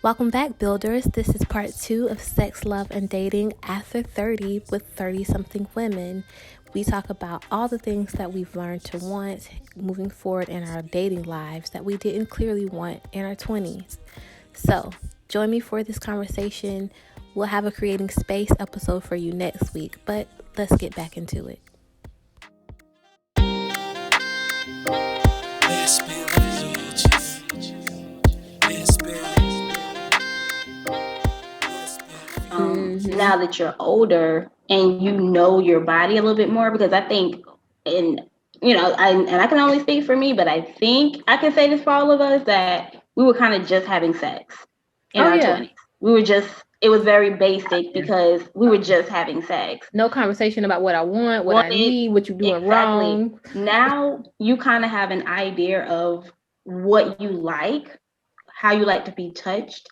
Welcome back, builders. This is part 2 of Sex, Love, and Dating After 30 with 30 something women. We talk about all the things that we've learned to want moving forward in our dating lives that we didn't clearly want in our 20s. So, join me for this conversation. We'll have a Creating Space episode for you next week, but let's get back into it. Now that you're older and you know your body a little bit more, because I think, and I can only speak for me, but I think I can say this for all of us, that we were kind of just having sex in our 20s. We were just, it was very basic because we were just having sex. No conversation about what I want, what I need, what you're doing wrong. Now you kind of have an idea of what you like, how you like to be touched,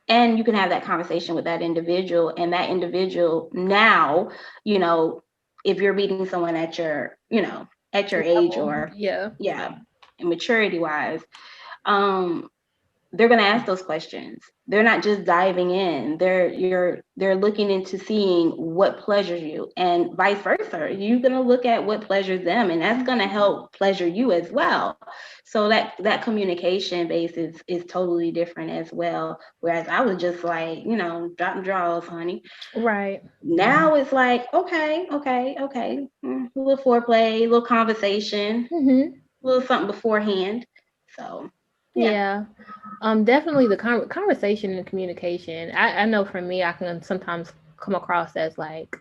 and you can have that conversation with that individual. And that individual now, if you're meeting someone at your age, or maturity wise, they're going to ask those questions. They're not just diving in. They're looking into seeing what pleasures you, and vice versa. You're going to look at what pleasures them, and that's going to help pleasure you as well. So that communication base is totally different as well. Whereas I was just like, dropping draws, honey. Right. Now it's like, okay. A little foreplay, a little conversation, a little something beforehand. So yeah. Definitely the conversation and communication. I know for me, I can sometimes come across as like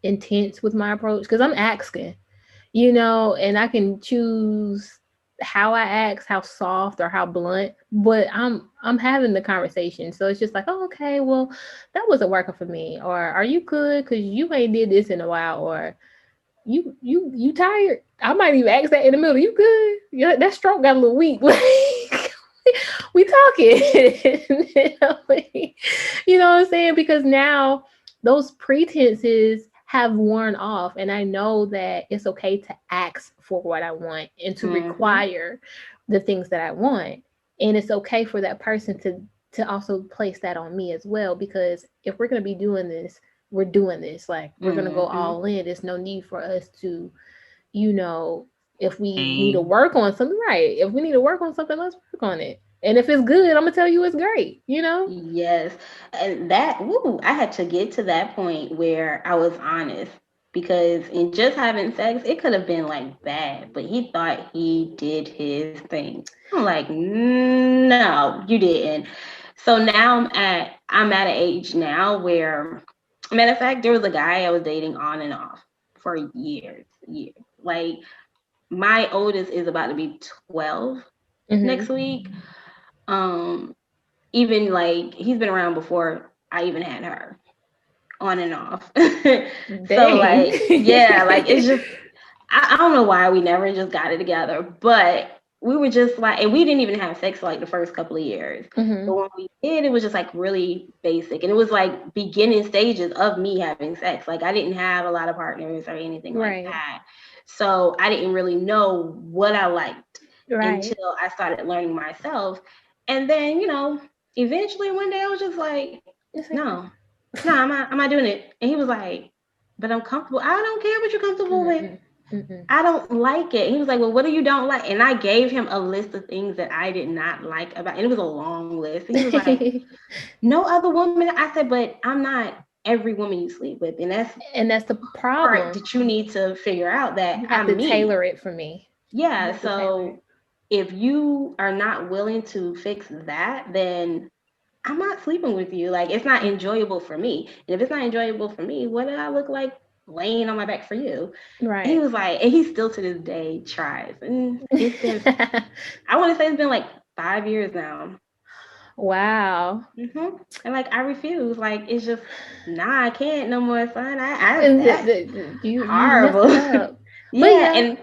intense with my approach because I'm asking, and I can choose how I ask, how soft or how blunt, but I'm having the conversation. So it's just like, oh, okay, well, that wasn't working for me, or are you good? Because you ain't did this in a while, or you tired? I might even ask that in the middle. You good? Yeah, that stroke got a little weak. We talking. You know what I'm saying? Because now those pretenses have worn off, and I know that it's okay to ask for what I want and to require the things that I want, and it's okay for that person to also place that on me as well, because if we're going to be doing this, we're doing this, like we're going to go all in. There's no need for us to, you know, if we need to work on something, right? If we need to work on something, let's work on it. And if it's good, I'm gonna tell you it's great, Yes. And I had to get to that point where I was honest, because in just having sex, it could have been like bad, but he thought he did his thing. I'm like, no, you didn't. So now I'm at an age now where, matter of fact, there was a guy I was dating on and off for years. Like, my oldest is about to be 12 next week. Even like, he's been around before I even had her, on and off. So like, yeah, like it's just, I don't know why we never just got it together, but we were just like, and we didn't even have sex for like the first couple of years. But when we did, it was just like really basic, and it was like beginning stages of me having sex. Like, I didn't have a lot of partners or anything like that, so I didn't really know what I liked until I started learning myself. And then, eventually one day I was just like, no, I'm not doing it. And he was like, but I'm comfortable. I don't care what you're comfortable with. I don't like it. He was like, well, what do you don't like? And I gave him a list of things that I did not like about it. And it was a long list. He was like, no other woman. I said, but I'm not every woman you sleep with. And that's the problem part that you need to figure out, that you have to tailor it for me. Yeah. So if you are not willing to fix that, then I'm not sleeping with you. Like, it's not enjoyable for me. And if it's not enjoyable for me, what did I look like laying on my back for you? Right. And he was like, and he still to this day tries. And it's been, I want to say it's been like 5 years now. Wow. And like, I refuse. Like, it's just, nah, I can't no more, son. You horrible. Yeah.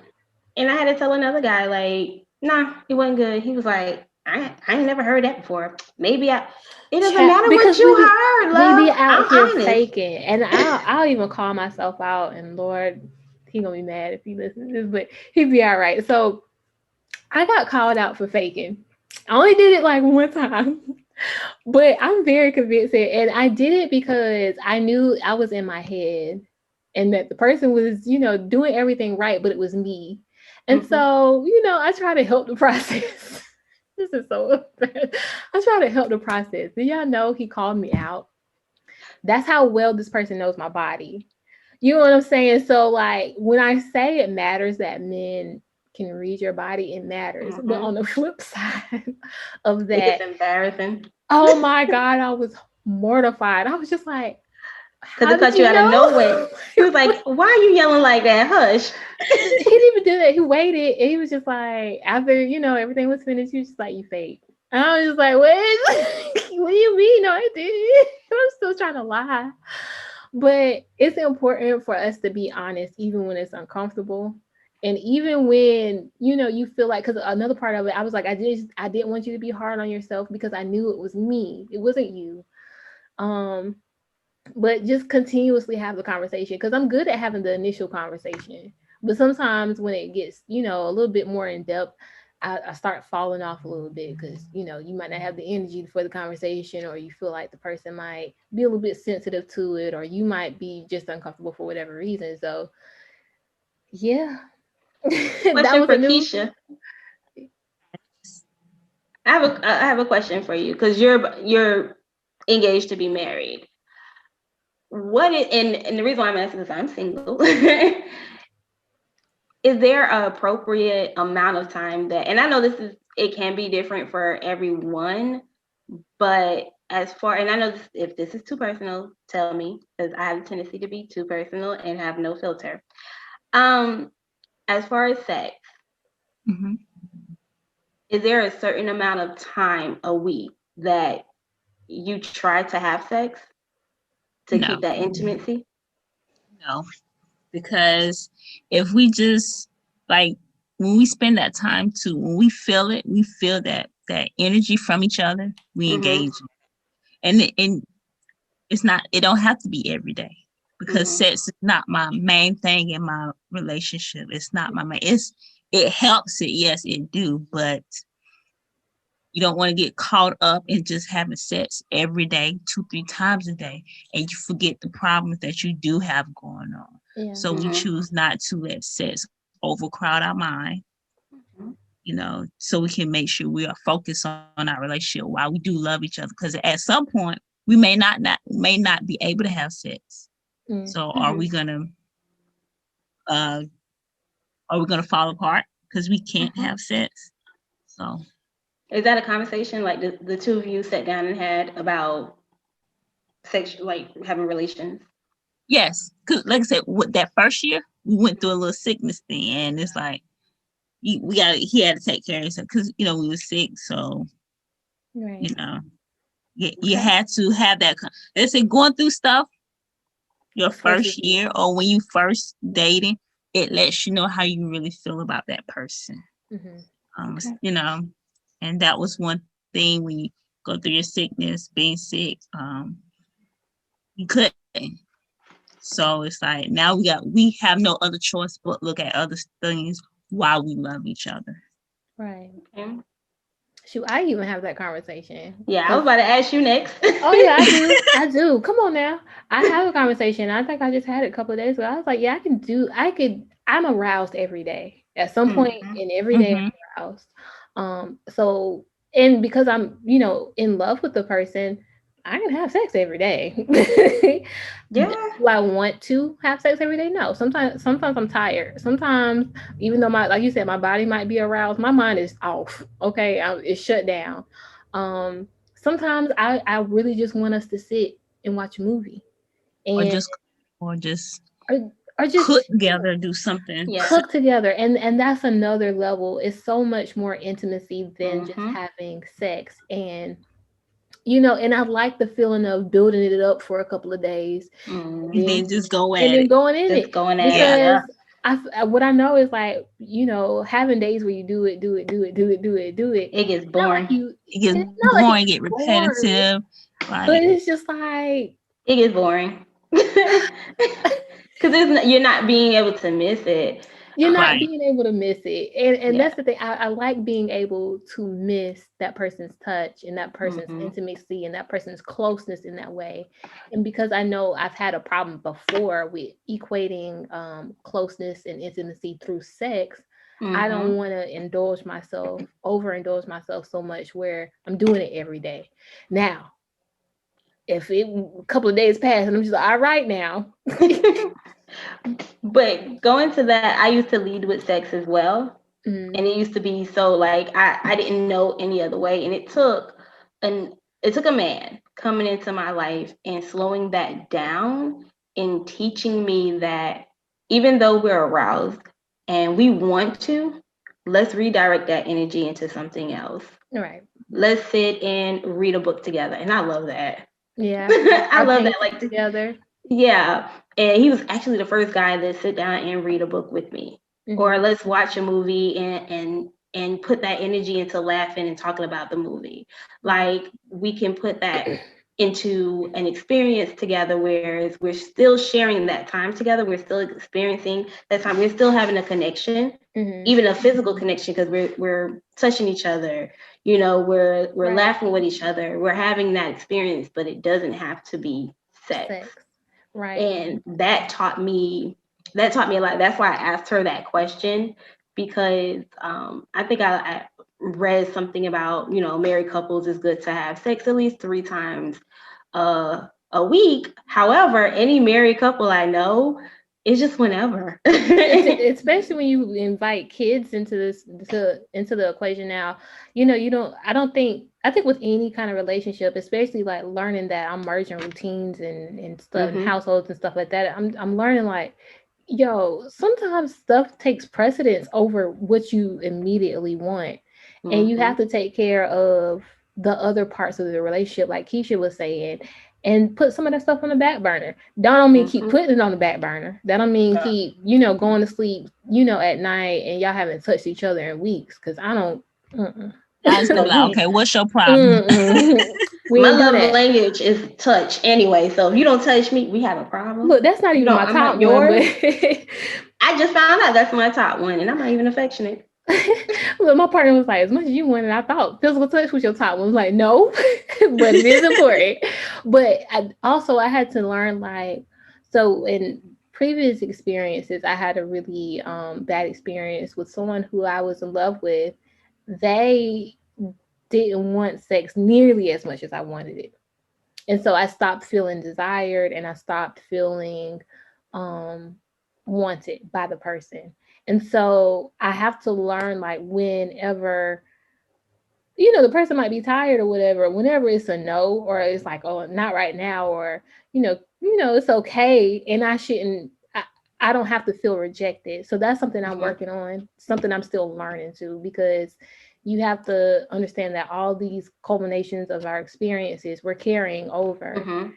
And I had to tell another guy, like, nah, it wasn't good. He was like, I ain't never heard that before. Maybe it doesn't matter what you heard, love. We be out here honest. faking, and I'll even call myself out. And Lord, he gonna be mad if he listens to this, but he'd be all right. So I got called out for faking. I only did it like one time, But I'm very convincing, and I did it because I knew I was in my head, and that the person was, doing everything right, but it was me. And so, I try to help the process. This is so bad. I try to help the process. Do y'all know he called me out? That's how well this person knows my body. You know what I'm saying? So, like, when I say it matters that men can read your body, it matters. But on the flip side of that, it's embarrassing. oh my God, I was mortified. I was just like, Because how it did cut you you out of know? nowhere. He was like, why are you yelling like that? Hush. He didn't even do that. He waited. And he was just like, after, everything was finished, he was just like, you fake. And I was just like, what? What do you mean? No, I did. I'm still trying to lie. But it's important for us to be honest, even when it's uncomfortable. And even when, you feel like, because another part of it, I was like, I didn't want you to be hard on yourself because I knew it was me. It wasn't you. Um, but just continuously have the conversation because I'm good at having the initial conversation. But sometimes when it gets, a little bit more in depth, I start falling off a little bit because, you might not have the energy for the conversation, or you feel like the person might be a little bit sensitive to it, or you might be just uncomfortable for whatever reason. So, yeah, that Question was for a new. Keisha. I have a question for you because you're engaged to be married. What is and the reason why I'm asking is I'm single. Is there an appropriate amount of time that, and I know it can be different for everyone, but as far, and I know if this is too personal, tell me, because I have a tendency to be too personal and have no filter. Um, as far as sex, is there a certain amount of time a week that you try to have sex to keep that intimacy? No, because if we just like when we spend that time to when we feel it, we feel that energy from each other, we engage. And it's not, it don't have to be every day because sex is not my main thing in my relationship. It's not my main. It helps it, yes, it do, but you don't want to get caught up in just having sex every day, 2-3 times a day, and you forget the problems that you do have going on. Yeah. So we choose not to let sex overcrowd our mind, so we can make sure we are focused on our relationship while we do love each other. Because at some point, we may not be able to have sex. So are we gonna fall apart because we can't have sex? So is that a conversation like the two of you sat down and had about sex, like having relations? yes, cause like I said, with that first year, we went through a little sickness thing, and it's like he had to take care of himself because we were sick. So Right. you had to have that. They say going through stuff your first you. year or when you first dating, it lets you know how you really feel about that person. And that was one thing when you go through your sickness, being sick, you couldn't. So it's like now we have no other choice but look at other things while we love each other. Right. Shoot, I even have that conversation. Yeah, I was about to ask you next. Oh yeah, I do. I do. Come on now. I have a conversation. I think I just had it a couple of days ago. I was like, yeah, I'm aroused every day. At some point in every day I'm aroused. So, and because I'm, in love with the person, I can have sex every day. Yeah. Do I want to have sex every day? No. Sometimes I'm tired. Sometimes, even though like you said, my body might be aroused, my mind is off. Okay, it's shut down. Sometimes I really just want us to sit and watch a movie, and or just or just cook together, do something. Cook together, and that's another level. It's so much more intimacy than just having sex. And and I like the feeling of building it up for a couple of days, and then just go at and then it. going in Just it. going at Because it. what I know is like, having days where you do it. It gets boring. It gets boring, get repetitive. But it's just like it gets boring. Because you're not being able to miss it. You're not Right. being able to miss it. And Yeah. that's the thing. I like being able to miss that person's touch and that person's Mm-hmm. intimacy and that person's closeness in that way. And because I know I've had a problem before with equating closeness and intimacy through sex, I Mm-hmm. don't want to overindulge myself so much where I'm doing it every day. Now, if a couple of days pass and I'm just like, all right now. But going to that, I used to lead with sex as well. Mm, And it used to be so like I didn't know any other way. And an it took a man coming into my life and slowing that down and teaching me that even though we're aroused and we want to, let's redirect that energy into something else. right. Let's sit and read a book together. And I love that. Yeah. I Or love that. painting Like, together. yeah. And he was actually the first guy to sit down and read a book with me. Or Hmm. let's watch a movie and put that energy into laughing and talking about the movie. Right. Like we can put that into an experience together, whereas we're still sharing that time together. We're still experiencing that time. We're still having a connection, Hmm. even a physical connection, because we're touching each other. You know, we're Right. laughing with each other. We're having that experience, but it doesn't have to be sex. Sex. Right. And that taught me a lot. That's why I asked her that question, because I think I read something about, married couples is good to have sex at least 3 times a week. However, any married couple I know, it's just whenever. Especially when you invite kids into the equation now. You don't. I don't think. I think with any kind of relationship, especially like learning that I'm merging routines and stuff and Hmm. households and stuff like that. I'm learning like, yo, sometimes stuff takes precedence over what you immediately want, and you have Hmm. to take care of the other parts of the relationship, like Keisha was saying, and put some of that stuff on the back burner. That don't mean keep Hmm. putting it on the back burner. That don't mean keep, going to sleep, at night and y'all haven't touched each other in weeks. Cause I don't. Mm-mm. I was gonna No, be like, you. okay, what's your problem? Mm-mm. We My ain't do love that. language is touch anyway. So if you don't touch me, we have a problem. Look, that's not even my I'm top not one, but yours. I just found out that's my top one, and I'm not even affectionate. look, my partner was like, as much as you wanted, I thought physical touch was your top one. I was like, no, but it is important. But I had to learn like, so in previous experiences, I had a really bad experience with someone who I was in love with. They didn't want sex nearly as much as I wanted it. And so I stopped feeling desired and I stopped feeling um wanted by the person. And so I have to learn like whenever the person might be tired or whatever, whenever it's a no or it's like, oh, not right now, or it's okay, and I don't have to feel rejected. So that's something I'm Hmm. working on, something I'm still learning too, because you have to understand that all these culminations of our experiences we're carrying over Hmm.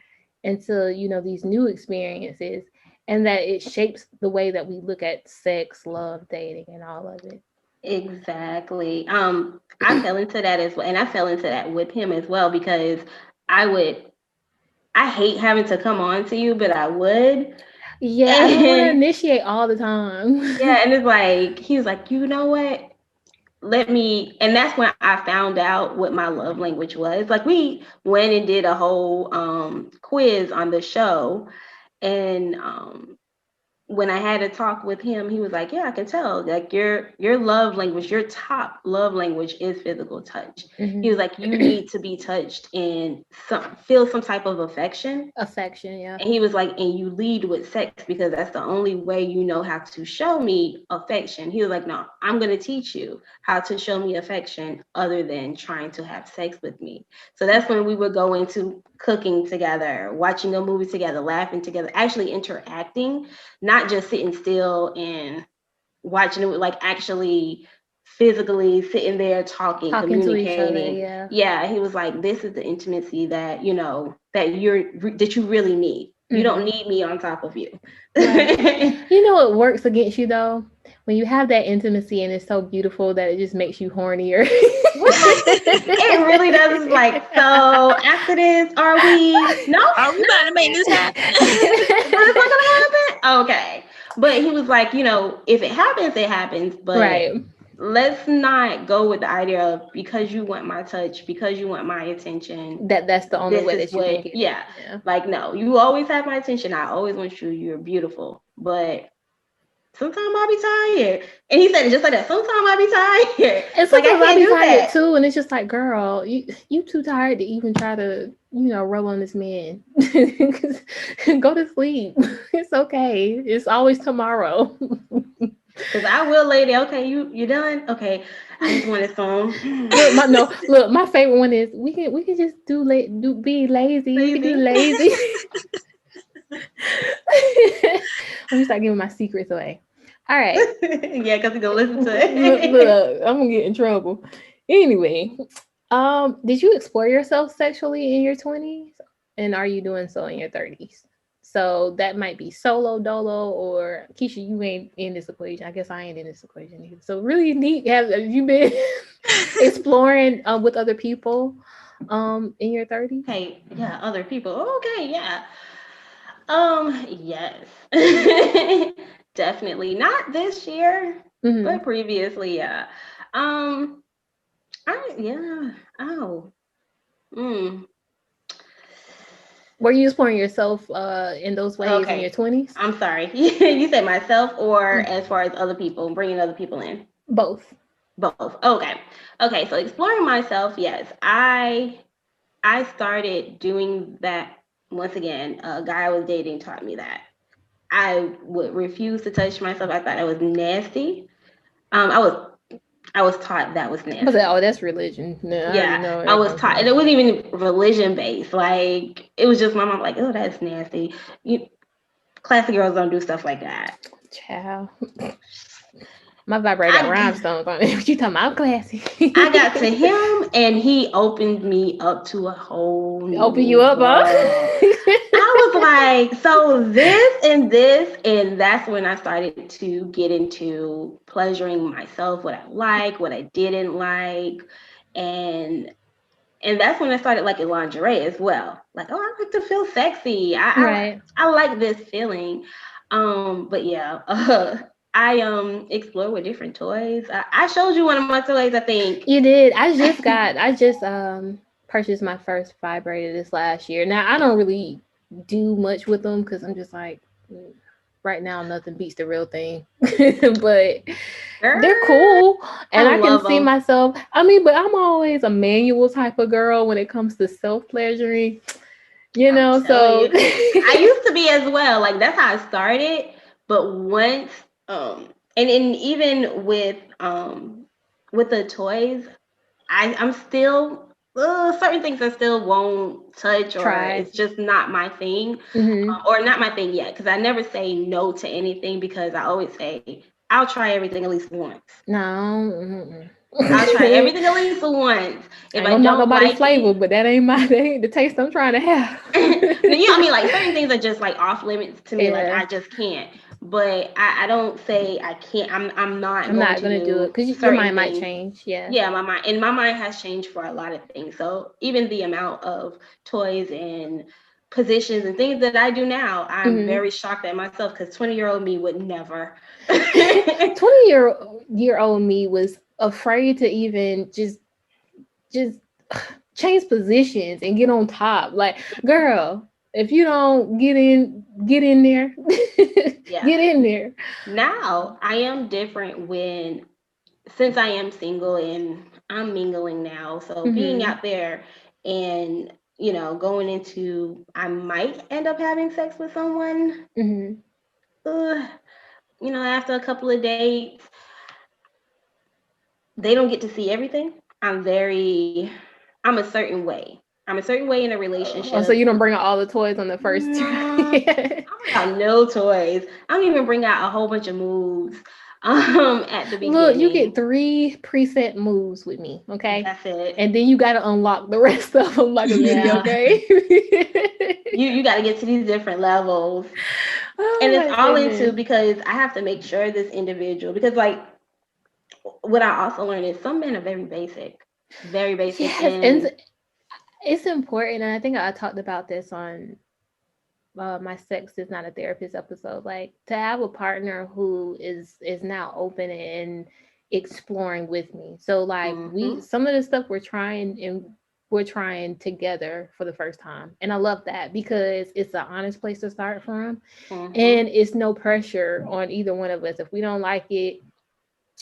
into, these new experiences, and that it shapes the way that we look at sex, love, dating, and all of it. Exactly. I fell into that as well, and I fell into that with him as well, because I would. I hate having to come on to you, but I would. Yes, I want to And initiate all the time. yeah, and it's like he's like, you know what? Let me, and that's when I found out what my love language was. Like we went and did a whole quiz on the show, and when I had a talk with him, he was like, "Yeah, I can tell. Like your love language, your top love language is physical touch." He Hmm. was like, "You need to be touched and feel some type of affection." Affection, yeah. And he was like, and you lead with sex because that's the only way you know how to show me affection. He was like, no, I'm going to teach you how to show me affection other than trying to have sex with me. So that's when we would go into cooking together, watching a movie together, laughing together, actually interacting, not just sitting still and watching it, like actually physically sitting there talking, Talking to each other, communicating. yeah. Yeah, he was like, this is the intimacy that that you really need. You don't Hmm. need me on top of you. Right. You know what works against you though? When you have that intimacy and it's so beautiful that it just makes you hornier. What? It really does. It's like, so after this, are we? No, Are we about to make this happen? but it's not gonna happen. Okay, But he was like, if it happens, it happens. But Right. let's not go with the idea of because you want my touch, because you want my attention. That's the only way that you can get yeah. it. Yeah. Like, no, you always have my attention. I always want you. You're beautiful. But sometimes I'll be tired. And he said it just like that. Sometimes I'll be tired. And Like, I sometimes I'll can't be do tired that. too, and it's just like, girl, you too tired to even try to, roll on this man. Go to sleep. It's okay. It's always tomorrow. Because I will lay there. Okay, you done? Okay, I just wanted some. Look, my favorite one is we can just be lazy. We can do lazy. Let me start giving my secrets away. All right. Yeah, because he's gonna listen to it. Look, I'm gonna get in trouble. Anyway, did you explore yourself sexually in your 20s, and are you doing so in your 30s? So that might be solo, dolo, or Keisha, you ain't in this equation. I guess I ain't in this equation either. So really neat. Have you been exploring with other people in your 30s? Hey, yeah, other people. Okay, yeah. Yes. Definitely. Not this year, but previously, yeah. Um, yeah. Oh. Mm. Were you exploring yourself in those ways in your Okay. 20s? I'm sorry. You said myself or as far as other people, bringing other people in? Both. Both. Okay. Okay, so exploring myself, yes. I started doing that once again. A guy I was dating taught me that. I would refuse to touch myself. I thought I was nasty. I was taught that was I was like, nasty. oh, that's religion. No, I already Yeah, know where I that was comes taught, and from. it wasn't even religion based. Like, it was just my mom, like, oh, that's nasty. Classy girls don't do stuff like that. Child. My vibrator got I rhinestones on it. What you talking about? I'm classy. I got to him, and he opened me up to a whole Open new you up, world. huh? I was like, so this, and that's when I started to get into pleasuring myself, what I like, what I didn't like, and that's when I started liking lingerie as well. Like, oh, I like to feel sexy. Right. I like this feeling. But yeah, I explore with different toys. I showed you one of my toys, I think. You did. I just purchased my first vibrator this last year. Now I don't really do much with them because I'm just like right now nothing beats the real thing. But Girl, they're cool I and I can love see them. myself. I mean, but I'm always a manual type of girl when it comes to self pleasuring, I'm telling so you, I used to be as well. Like, that's how I started. But once, and even with the toys, I'm still certain things I still won't touch, or try. it's just not my thing, Mm-hmm. or not my thing yet. Because I never say no to anything, because I always say I'll try everything at least once. No. I'll try I everything at least once. If ain't I gonna knock don't nobody's like flavor, it, but that ain't that ain't the taste I'm trying to have. I mean, like, certain things are just like off limits to me. Like, Yeah, I just can't. But I don't say I can't. I'm not I'm going not to gonna do it do because your certain mind might things. change. Yeah. Yeah, my mind has changed for a lot of things. So even the amount of toys and positions and things that I do now, I'm Mm-hmm. very shocked at myself, because 20-year-old me would never. 20-year-old me was afraid to even just change positions and get on top. Like, girl, if you don't get in there, Yeah. get in there. Now I am different since I am single and I'm mingling now. So being Mm-hmm. out there and, going into, I might end up having sex with someone. Mm-hmm. Uh, after a couple of dates, they don't get to see everything. I'm a certain way. I'm a certain way in a Oh, so relationship. you don't bring out all the toys on the first try. No, I bring out no toys. I don't even bring out a whole bunch of moves at the Look, you get beginning. 3 preset moves with me, okay? That's it. And then you got to unlock the rest of them like a video Yeah. game. You got to get to these different levels. And Oh it's my all into, goodness. because I have to make sure this individual, because, like, what I also learned is some men are very basic, Yes, and and it's important. And I think I talked about this on my sex is not a therapist episode. Like to have a partner who is now open and exploring with me. So like we Mm-hmm. some of the stuff we're trying together for the first time. And I love that because it's an honest place to start from. Mm-hmm. And it's no pressure on either one of us. If we don't like it,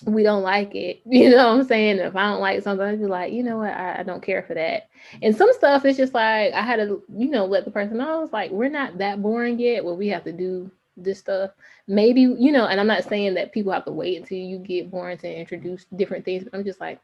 we don't like it. You know what I'm saying? If I don't like something, I'd be like, you know what, I don't care for that. And some stuff is just like I had to, let the person know. It's like we're not that boring yet where we have to do this stuff. Maybe, and I'm not saying that people have to wait until you get boring to introduce different things, but I'm just like,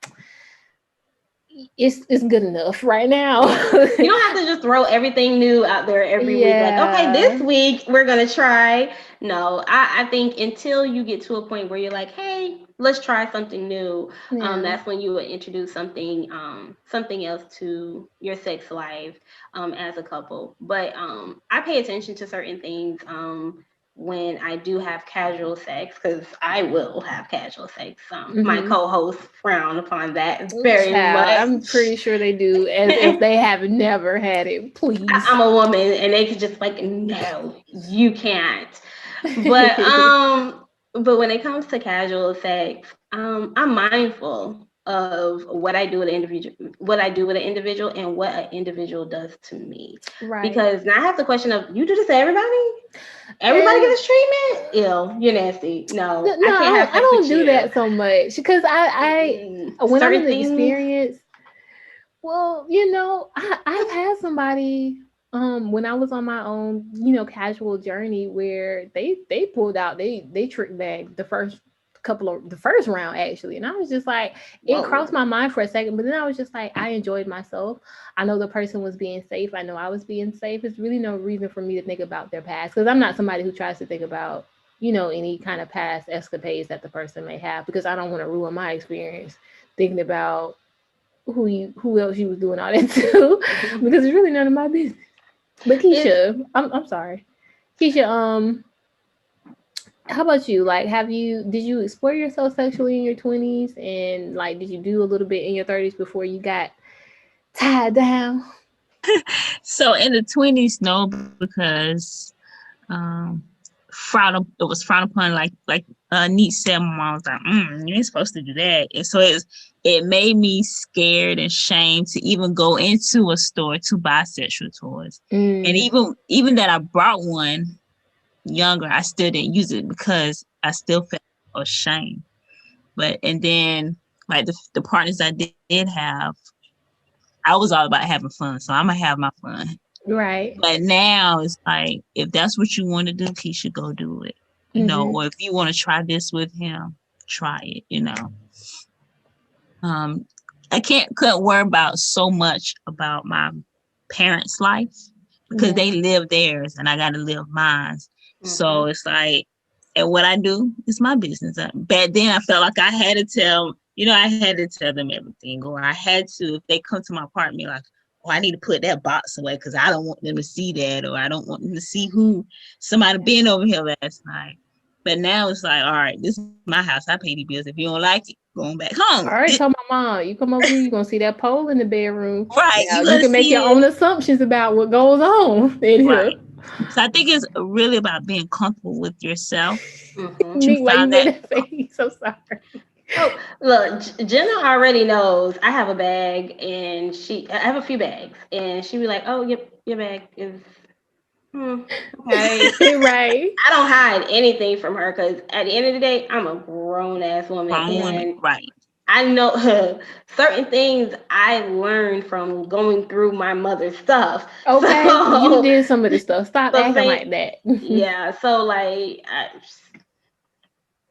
it's good enough right now. Yeah. You don't have to just throw everything new out there every week. Like, okay, this Yeah. week we're gonna try. No, I think until you get to a point where you're like, hey, let's try something new. Yeah. That's when you would introduce something else to your sex life, as a couple. But I pay attention to certain things. When I do have casual sex, because I will have casual sex. My Mm-hmm. co-hosts frown upon that Oh, very child, much. I'm pretty sure they do, as if they have never had it. Please. I'm a woman, and they could just like, no, you can't. But when it comes to casual sex, I'm mindful of what I do with an individual, and what an individual does to me. Right. Because now I have the question of, you do this to everybody? Everybody get And this treatment? Ew, you're nasty. No, no, I can't have I sex don't with do you. that so much because when I'm in Certain the things. experience, well, I've had somebody when I was on my own, casual journey where they pulled out they trick bagged the first round actually. And I was just like, it Whoa. crossed my mind for a second, but then I was just like, I enjoyed myself. I know the person was being safe. I know I was being safe. There's really no reason for me to think about their past because I'm not somebody who tries to think about, any kind of past escapades that the person may have because I don't want to ruin my experience thinking about who else you was doing all that to because it's really none of my business. But It's Keisha, I'm sorry. Keisha, how about you? Like did you explore yourself sexually in your 20s and like did you do a little bit in your 30s before you got tied down? So in the 20s, no, because um it was frowned upon, like Neat said. My mom was like, you ain't supposed to do that. And so it made me scared and ashamed to even go into a store to buy sexual toys. And Mm, even that I brought one younger, I still didn't use it because I still felt ashamed. But and then like the partners I did have, I was all about having fun, so I'm gonna have my fun. right. But now it's like, if that's what you want to do, he should go do it. Mm-hmm. Or if you want to try this with him, try it. Um, I couldn't worry about so much about my parents' life because Yeah. they live theirs and I got to live mine. mm-hmm. So it's like, and what I do is my business. Back then, I felt like I had to I had to tell them everything, or I had to, if they come to my apartment, like, oh, I need to put that box away because I don't want them to see that, or I don't want them to see who somebody been over here last night. But now it's like, all right, this is my house. I pay the bills. If you don't like it, going back home. All right, tell my mom, you come over here, you're gonna see that pole in the bedroom. Right. Now You're you gonna can make see your own this. assumptions about what goes on in here. Right. So I think it's really about being comfortable with yourself. Mm-hmm. You Me, why you find made that. that face? So sorry. Oh, look, Jenna already knows I have a bag, and I have a few bags, and she be like, "Oh, your bag is okay." Right. I don't hide anything from her because at the end of the day, I'm a grown ass woman, Grown women. and Right. I know certain things I learned from going through my mother's stuff. Okay, you So, did some of this stuff. Stop so acting saying, like that. yeah. So like,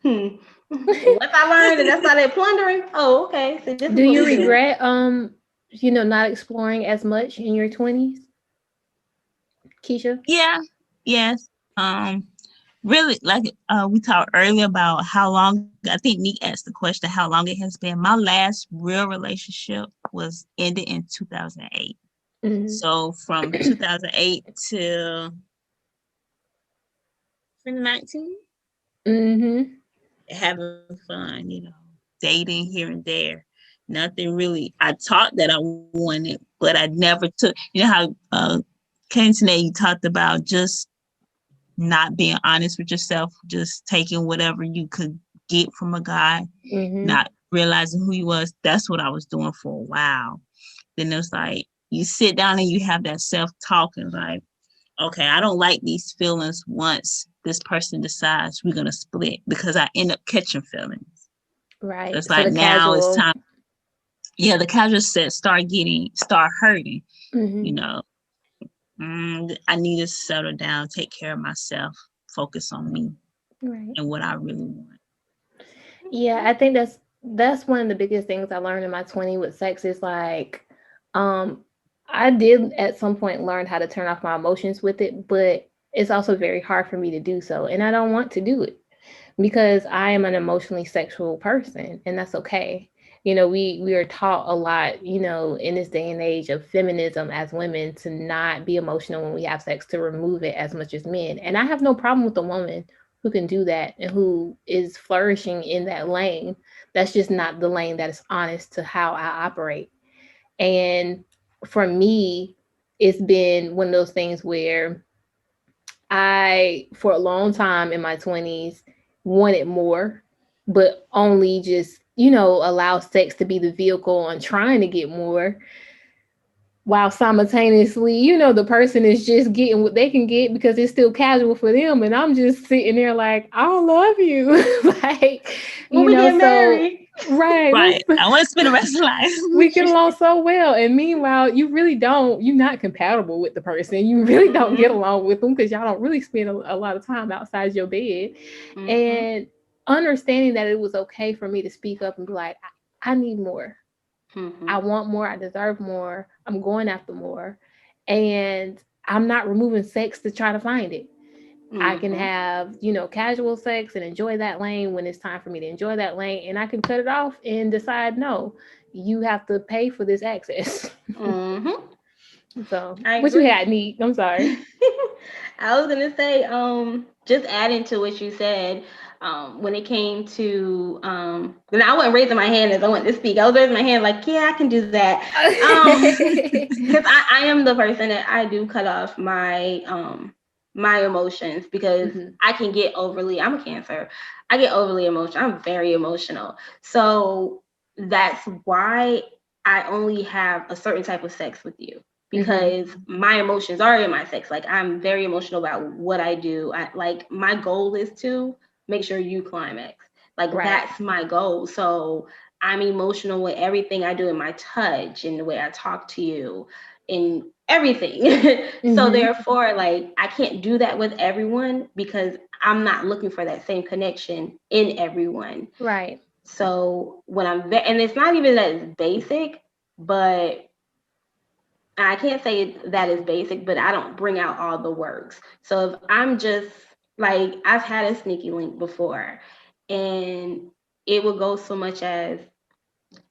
once I learned that that's not it plundering. Oh, okay. So this is Do what you we do. regret not exploring as much in your 20s, Keisha? Yeah. Yes. Um, really, like we talked earlier about how long. I think Nick asked the question how long it has been. My last real relationship was ended in 2008. Mm-hmm. So from 2008 to 2019, Mm-hmm. having fun, dating here and there. Nothing really. I taught that I wanted, but I never took. You know how Kenton, you talked about just not being honest with yourself, just taking whatever you could get from a guy, not realizing who he was. That's what I was doing for a while. Then it was like, you sit down and you have that self-talk and like, okay, I don't like these feelings once this person decides we're going to split, because I end up catching feelings. Right. So it's So like, the now it's casual. time. Yeah, the casual set start hurting, you know. I need to settle down, take care of myself, focus on me and what I really want. Yeah, I think that's one of the biggest things I learned in my 20s with sex is like, I did at some point learn how to turn off my emotions with it, but it's also very hard for me to do so, and I don't want to do it because I am an emotionally sexual person, and that's okay. You know, we are taught a lot, you know, in this day and age of feminism as women to not be emotional when we have sex, to remove it as much as men. And I have no problem with a woman who can do that and who is flourishing in that lane. That's just not the lane that is honest to how I operate. And for me, it's been one of those things where I, for a long time in my 20s, wanted more, but only just, you know, allow sex to be the vehicle on trying to get more, while simultaneously, you know, the person is just getting what they can get because it's still casual for them. And I'm just sitting there like, I don't love you. Like, When you we know, get so married. right. Right. I want to spend the rest of life. We get along so well. And meanwhile, you really don't, you're not compatible with the person. You really don't get along with them because y'all don't really spend a lot of time outside your bed. And understanding that it was okay for me to speak up and be like, I need more. I want more. I deserve more. I'm going after more. And I'm not removing sex to try to find it. I can have, you know, casual sex and enjoy that lane when it's time for me to enjoy that lane. And I can cut it off and decide, no, you have to pay for this access. So, I what you agree. had, Neat? I'm sorry. I was gonna say, just adding to what you said, when it came to, and I wasn't raising my hand as I went to speak. I was raising my hand like, yeah, I can do that, because I am the person that I do cut off my emotions because I can get overly. I'm a Cancer. I get overly emotional. I'm very emotional, so that's why I only have a certain type of sex with you, because my emotions are in my sex. Like, I'm very emotional about what I do. Like, my goal is to make sure you climax. Like, that's my goal. So I'm emotional with everything I do, in my touch and the way I talk to you and everything. So therefore, like, I can't do that with everyone because I'm not looking for that same connection in everyone. Right. So when and it's not even that it's basic, but I can't say that is basic, but I don't bring out all the works. So if I'm just like, I've had a sneaky link before, and it will go so much as,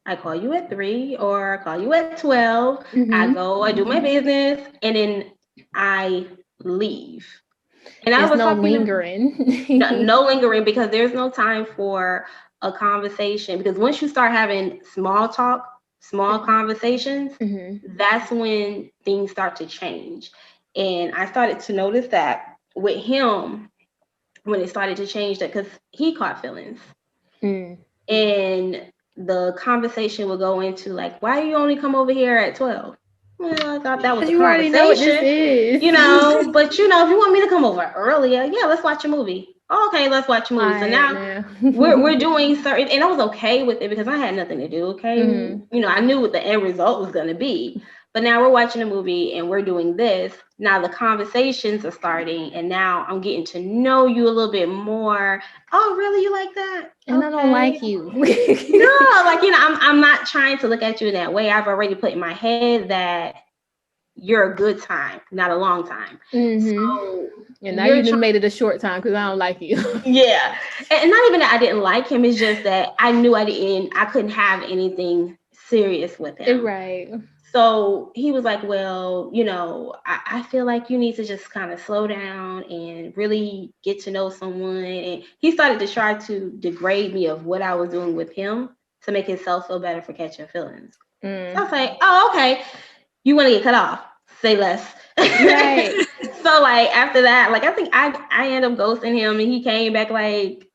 I call you at 3 or I call you at 12. I go, I do my business, and then I leave. And I It's was no talking to lingering. no lingering, because there's no time for a conversation. Because once you start having small talk, small conversations, that's when things start to change. And I started to notice that with him when it started to change, that because he caught feelings. And the conversation would go into like, why do you only come over here at 12? Well, I thought that was a You already know what this conversation, is. you know, but you know, if you want me to come over earlier, yeah, let's watch a movie. Okay, let's watch a movie. So now we're doing certain, and I was okay with it because I had nothing to do. Okay, you know, I knew what the end result was going to be. But now we're watching a movie and we're doing this. Now the conversations are starting, and now I'm getting to know you a little bit more. Oh, really? You like that? And Okay. I don't like you. No, like, you know, I'm not trying to look at you in that way. I've already put in my head that you're a good time, not a long time. So and now you just made it a short time because I don't like you. Yeah. And not even that I didn't like him, it's just that I knew I couldn't have anything serious with him. Right. So he was like, well, you know, I feel like you need to just kind of slow down and really get to know someone. And he started to try to degrade me of what I was doing with him to make himself feel better for catching feelings. So I was like, oh, okay. You want to get cut off? Say less. Right. So like after that, like I think I ended up ghosting him, and he came back like,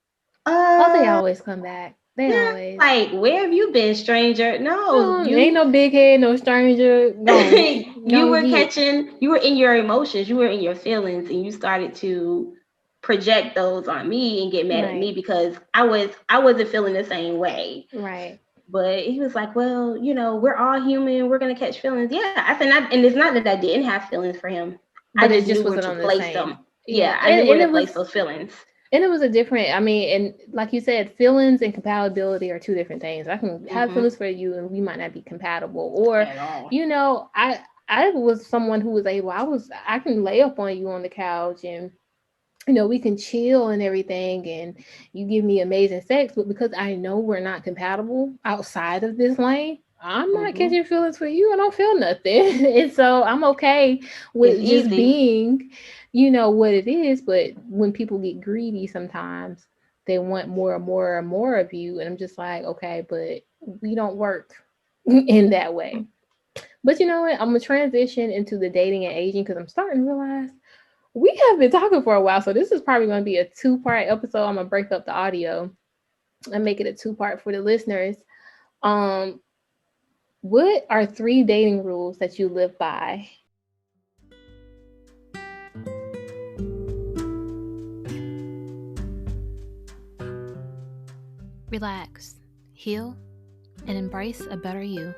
Oh, they always come back. They yeah, always. like, where have you been, stranger? No, Ain't no big head, no stranger. Gone. you Gone were get. you were in your emotions, you were in your feelings, and you started to project those on me and get mad at me Right. because I wasn't feeling the same way. Right. But he was like, well, we're all human. We're gonna catch feelings. Yeah, I said, and it's not that I didn't have feelings for him. I But just it knew just where wasn't to on the place same. them. Yeah. Yeah, I knew where And to it place was those feelings. and it was a different, I mean, and like you said, feelings and compatibility are two different things. I can have Mm-hmm. feelings for you and we might not be compatible. Or, At all. I was someone who was able, I can lay up on you on the couch and we can chill and everything and you give me amazing sex, but because I know we're not compatible outside of this lane, I'm not Mm-hmm. catching feelings for you. I don't feel nothing. And so I'm okay It's with just easy. being, what it is. But when people get greedy sometimes, they want more and more and more of you. And I'm just like, okay, but we don't work in that way. But you know what? I'm gonna transition into the dating and aging because I'm starting to realize we have been talking for a while, so this is probably going to be a two-part episode. I'm gonna break up the audio and make it a two-part for the listeners. Um, what are three dating rules that you live by? Relax, heal, and embrace a better you.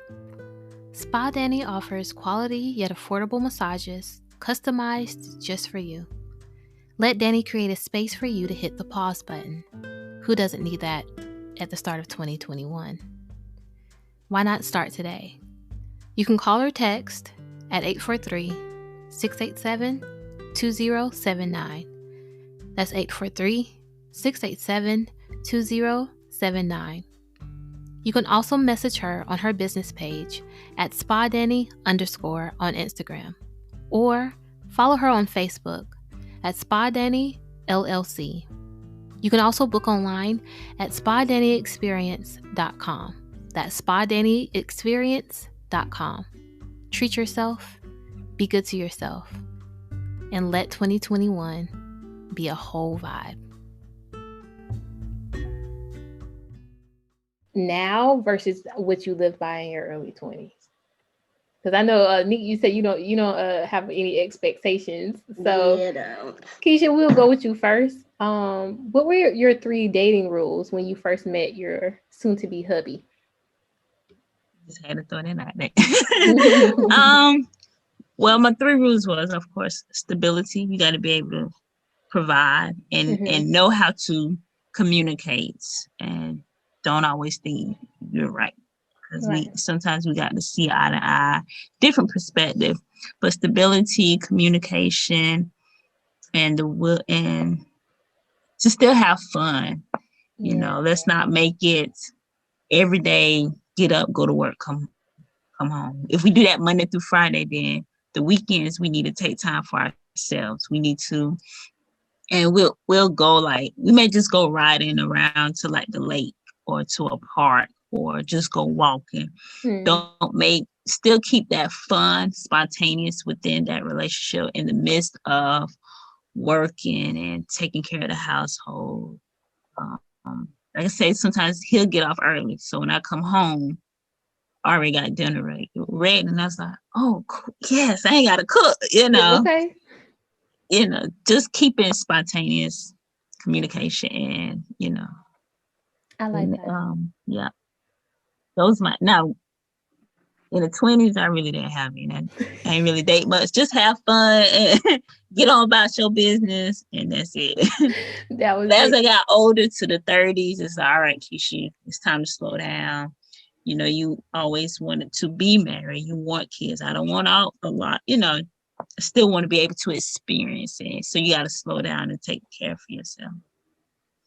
Spa Danny offers quality yet affordable massages customized just for you. Let Danny create a space for you to hit the pause button. Who doesn't need that at the start of 2021? Why not start today? You can call or text at 843-687-2079. That's 843-687-2079. You can also message her on her business page at spadanny_ on Instagram, or follow her on Facebook at Spadanny LLC. You can also book online at spadannyexperience.com. That's spadannyexperience.com. Treat yourself, be good to yourself, and let 2021 be a whole vibe. Now versus what you lived by in your early 20s. Because I know, Nick, you said you don't have any expectations. So, Yeah, don't. Keisha, we'll go with you first. What were your three dating rules when you first met your soon-to-be hubby? Just had to throw that out there. Well, my three rules was, of course, stability. You got to be able to provide and know how to communicate, and don't always think you're right, because Right. sometimes we got to see eye to eye, different perspective, but stability, communication, and the will, and to still have fun. Yeah. Let's not make it every day. Get up, go to work, come home. If we do that Monday through Friday, then the weekends we need to take time for ourselves. We need to, and we'll go, like, we may just go riding around to like the lake or to a park or just go walking. Still keep that fun, spontaneous within that relationship in the midst of working and taking care of the household. Like I say, sometimes he'll get off early, so when I come home, I already got dinner ready, and I was like, oh, cool. Yes, I ain't got to cook, Okay. Just keeping spontaneous communication, and I like that. yeah, those my now. In the 20s, I really didn't have any. I ain't really date much. Just have fun and get on about your business, and that's it. That was As it. I got older to the 30s, it's all right, Kishi, it's time to slow down. You always wanted to be married. You want kids. I don't want a lot. I still want to be able to experience it. So you got to slow down and take care for yourself.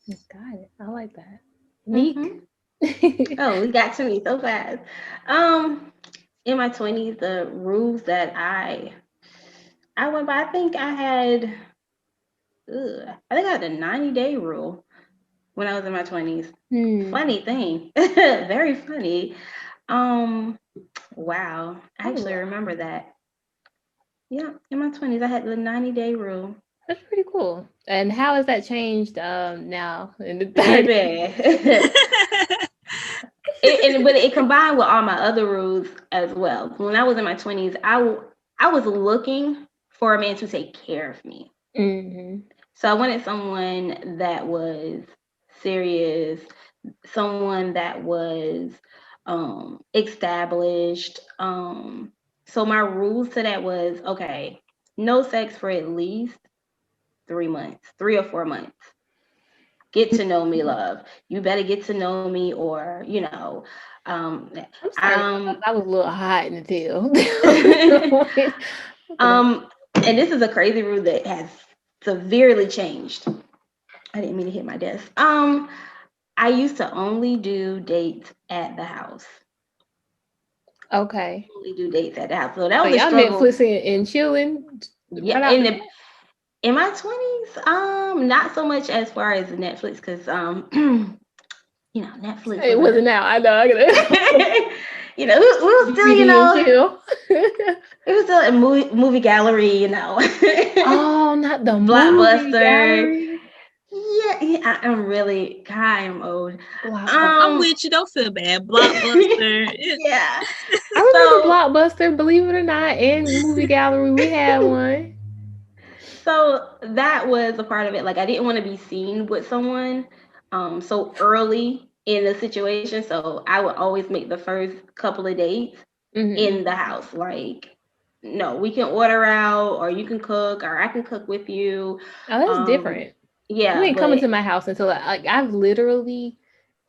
Got it. I like that. Mm-hmm. Meek. Oh, we got to me so fast. In my 20s, the rules that I went by, I think I had the 90-day rule when I was in my 20s. Funny thing. Very funny. Wow. I actually remember that. Yeah, in my 20s, I had the 90-day rule. That's pretty cool. And how has that changed now in the 30s? Baby. But it combined with all my other rules as well. When I was in my 20s, I was looking for a man to take care of me. Mm-hmm. So I wanted someone that was serious, someone that was established. So my rules to that was, okay, no sex for at least 3 months, 3 or 4 months. Get to know me, love. You better get to know me, or um, I'm sorry, um, I was a little hot in the tail. and this is a crazy rule that has severely changed. I didn't mean to hit my desk. I used to only do dates at the house. Okay. Only do dates at the house. So that So was a y'all struggle. Netflixing and chilling Yeah, right out the bat? in my 20s, not so much as far as Netflix, because Netflix It was wasn't out. I know. I gotta we were still, DVD and chill. it was still a movie gallery, Oh, not the movie Blockbuster. gallery. Yeah, I'm really, God, I am old. I'm with you. Don't feel bad. Blockbuster. Yeah. I remember So, Blockbuster, believe it or not, and movie gallery. We had one. so that was a part of it. Like, I didn't want to be seen with someone so early in the situation. So I would always make the first couple of dates Mm-hmm. in the house. Like, no, we can order out, or you can cook, or I can cook with you. Oh, that's Um, different. You yeah, ain't coming but to my house until I've literally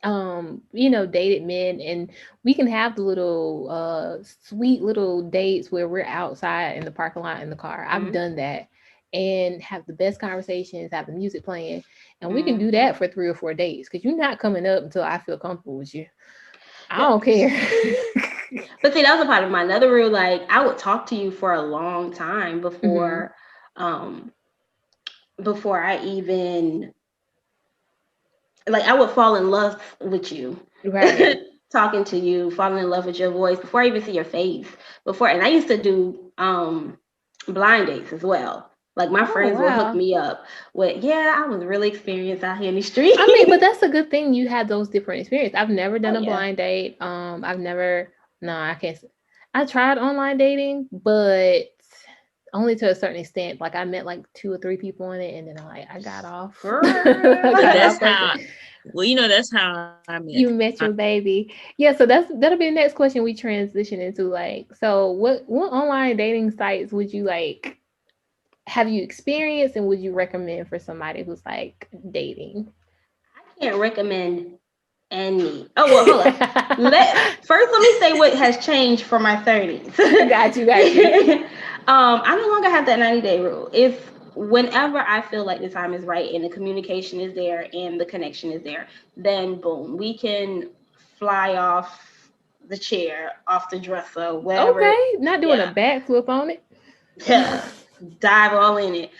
dated men, and we can have the little sweet little dates where we're outside in the parking lot in the car. I've mm, done that and have the best conversations, have the music playing, and we can do mhm. that for 3 or 4 days because you're not coming up until I feel comfortable with you. I don't care. But see, that was a part of my another rule. Like, I would talk to you for a long time Hmm. um, before I even, like, I would fall in love with you. Right. Talking to you, falling in love with your voice before I even see your face. And I used to do blind dates as well. Like, my Oh friends will hook wow. me up with, yeah, I was really experienced out here in the I mean, but street. that's a good thing you had those different experiences. I've never Oh done a yeah. blind date. I've never, no, I can't. I tried online dating, but only to a certain extent. Like I met like 2 or 3 people in it, and then I got off. I Girl. got That's off working. how. Well, that's how I met. You met your baby. Yeah, so that'll be the next question we transition into. Like, so what online dating sites would you like? Have you experienced, and would you recommend for somebody who's like dating? I can't recommend any. Oh well, hold up. Let me say what has changed for my 30s. Got you, got you. I no longer have that 90-day rule. If whenever I feel like the time is right and the communication is there and the connection is there, then boom, we can fly off the chair, off the dresser, whatever. Okay, not doing a Yeah, backflip on it. yeah, dive all in it.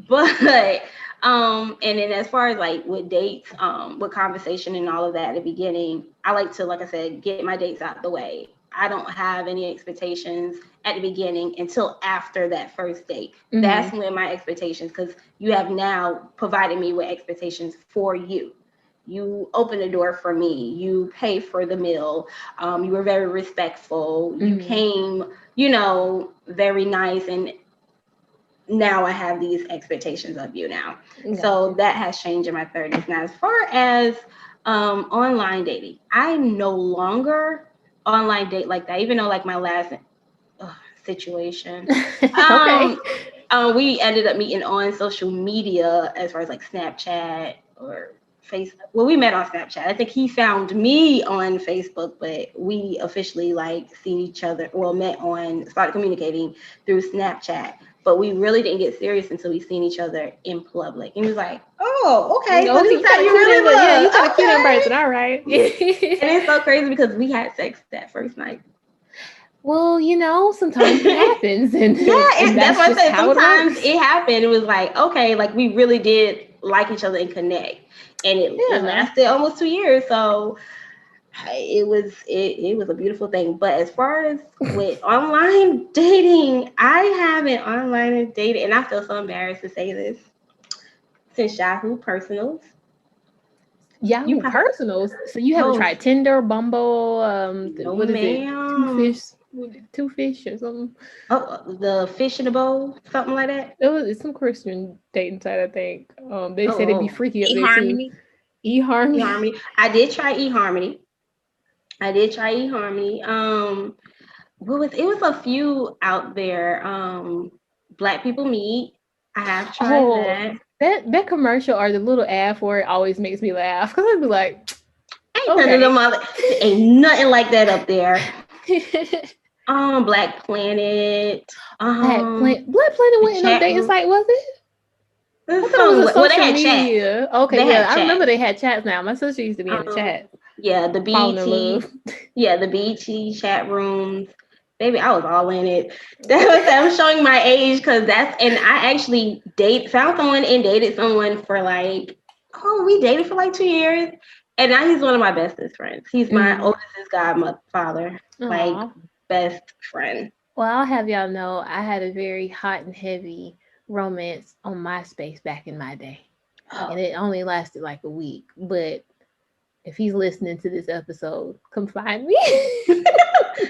But and then as far as like with dates, with conversation and all of that at the beginning, I like to, like I said, get my dates out the way. I don't have any expectations at the beginning until after that first date. Mm-hmm. That's when my expectations, because you have now provided me with expectations for you. You open the door for me. You pay for the meal. You were very respectful. You Mm-hmm. came, very nice, and now I have these expectations of you now. So Gotcha. that has changed in my 30s. Now, as far as online dating, I no longer online date like that, even though like my last situation, Okay. um, we ended up meeting on social media as far as like Snapchat or Facebook. Well, we met on Snapchat. I think he found me on Facebook, but we officially like seen each other, well, started communicating through Snapchat. But we really didn't get serious until we seen each other in public. And he was like, oh, okay, so No, this you is how kind of you cute in, really but yeah, you look. kind of cute in Okay. person. All right. And it's so crazy because we had sex that first night. Well, sometimes it happens, and Yeah, and that's that's what I just said. how it Sometimes works. it happened. It was like, okay, like we really did like each other and connect. And it Yeah. lasted almost 2 years. So it was a beautiful thing. But as far as with online dating, I haven't online dated, and I feel so embarrassed to say this, since Yahoo Personals. You Yahoo probably Personals. So you haven't oh tried Tinder, Bumble, no what is it? Two ma'am. fish, two fish or something. Oh, the fish in the bowl, something like that. It's some Christian dating site, I think. They Oh, said it'd be oh, freaky up there too. eHarmony. eHarmony. eHarmony. I did try eHarmony. I did try eHarmony. It was a few out there. Black People Meet. I have tried Oh, that. that commercial or the little ad for it always makes me laugh because I'd be like, Ain't none of okay. them other. Ain't nothing like that up there. Black Planet. Black Planet The wasn't no chat dating room. site, was it? I thought it was a Well, they social had chat. media. Okay, They yeah, had I chat. remember they had chats now. My sister used to be in the chat. Yeah, the Falling in BT. love. Yeah, the BT chat rooms. Baby, I was all in it. I'm showing my age because and I actually found someone and dated someone for like, we dated for like 2 years. And now he's one of my bestest friends. He's my oldest godfather, like Aw. best friend. Well, I'll have y'all know I had a very hot and heavy romance on MySpace back in my day. And it only lasted like a week. But if he's listening to this episode, come find me.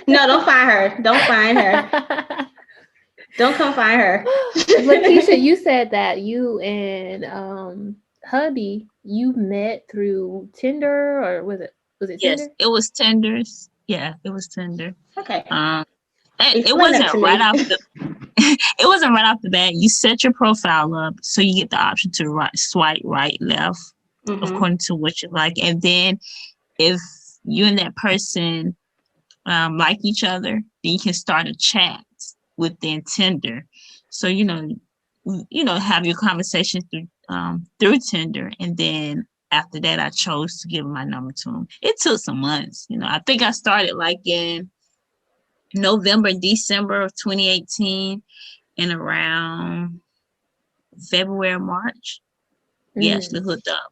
No, don't find her. Don't find her. Don't come find her. Lakeisha, you said that you and hubby, you met through Tinder, or was it Yes, Tinder? it was Tenders. Yeah, it was Tender. Okay. It Explain that wasn't to right me. off the it wasn't right off the bat. You set your profile up so you get the option to swipe right, left, according to what you like. And then if you and that person like each other, then you can start a chat within Tinder. So have your conversation through Tinder, and then after that, I chose to give my number to him. It took some months. I think I started like in November, December of 2018, and around February, March, we actually hooked up.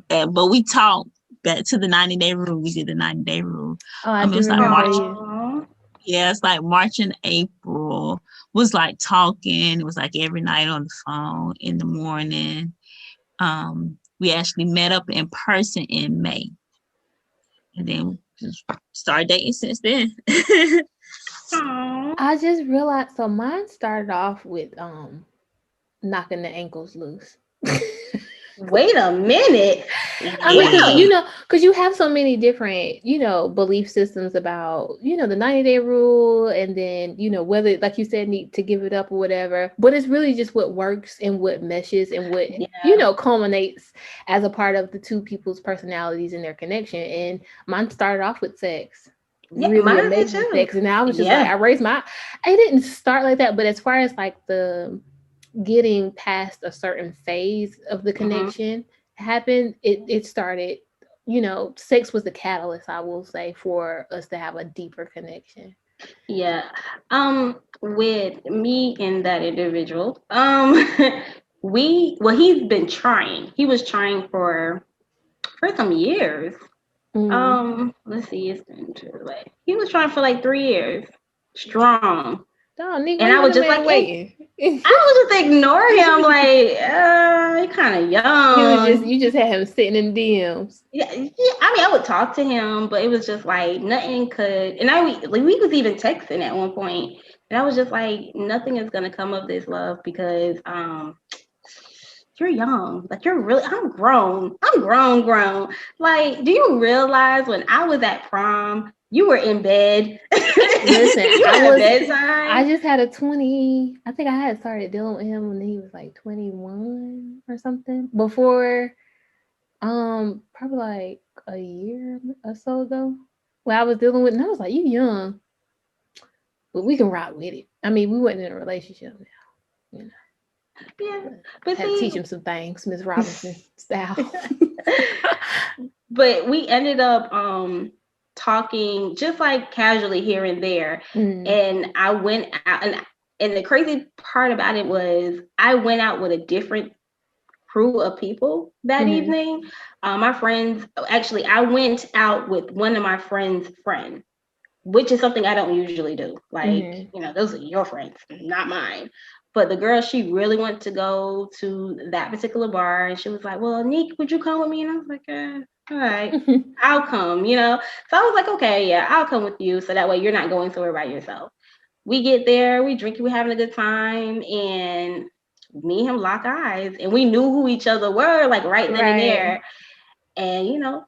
But we talked back to the 90-day rule. We did the 90-day rule. Oh, I It do was like remember March. you. Yeah, it's like March and April was like talking. It was like every night on the phone in the morning. We actually met up in person in May, and then just started dating since then. I just realized. So mine started off with knocking the ankles loose. Wait a minute. I mean, because you have so many different, belief systems about, the 90-day rule, and then, whether, like you said, need to give it up or whatever. But it's really just what works and what meshes and what, culminates as a part of the two people's personalities and their connection. And mine started off with sex. Really amazing sex. And I was just like, I didn't start like that. But as far as like the getting past a certain phase of the connection happened, it started, sex was the catalyst, I will say, for us to have a deeper connection. Yeah. With me and that individual, he's been trying. He was trying for some years. Let's see, it's been he was trying for like 3 years strong. Oh, nigga, and I was just like waiting. I would just ignore him, like, he kind of young. You just had him sitting in DMs. Yeah. I mean, I would talk to him, but it was just like nothing could. And we was even texting at one point, and I was just like, nothing is gonna come of this, love, because you're young. Like, I'm grown. I'm grown. Like, do you realize when I was at prom, you were in bed? Listen, I just had a 20. I think I had started dealing with him when he was like 21 or something. Before, probably like a year or so ago. Well, I was dealing with, and I was like, "You young, but we can rock with it." I mean, we wasn't in a relationship now, Yeah, but had to teach him some things, Miss Robinson style. But we ended up talking just like casually here and there, and I went out, and the crazy part about it was I went out with a different crew of people that evening. My friends, actually, I went out with one of my friends' friends, which is something I don't usually do. Like, those are your friends, not mine. But the girl, she really wanted to go to that particular bar, and she was like, "Well, Nick, would you come with me?" And I was like, "All right, I'll come." So I was like, "Okay, yeah, I'll come with you, so that way you're not going somewhere by yourself." We get there, we drink, we're having a good time, and me and him lock eyes, and we knew who each other were, like right then and there. And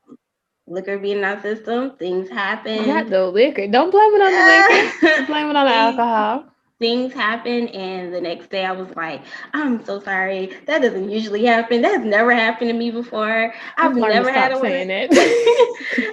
liquor being in our system, things happen. Not the liquor. Don't blame it on the liquor. Blame it on the alcohol. Things happen, and the next day I was like, "I'm so sorry. That doesn't usually happen. That's never happened to me before. I've never had a saying that."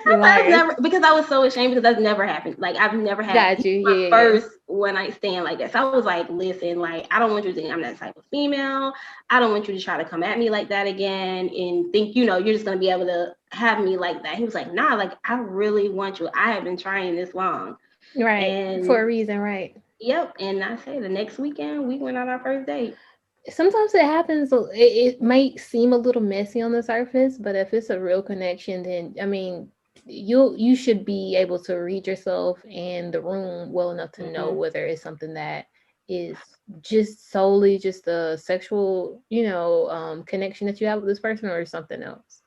I've never, because I was so ashamed, because that's never happened. Like, I've never had my first one night stand like that. So I was like, "Listen, like, I don't want you to think I'm that type of female. I don't want you to try to come at me like that again and think, you're just gonna be able to have me like that." He was like, "Nah, like, I really want you. I have been trying this long." Right. And for a reason, right? Yep. And I say the next weekend we went on our first date. Sometimes it happens. It might seem a little messy on the surface, but if it's a real connection, then I mean, you should be able to read yourself and the room well enough to know whether it's something that is just solely just a sexual, connection that you have with this person, or something else.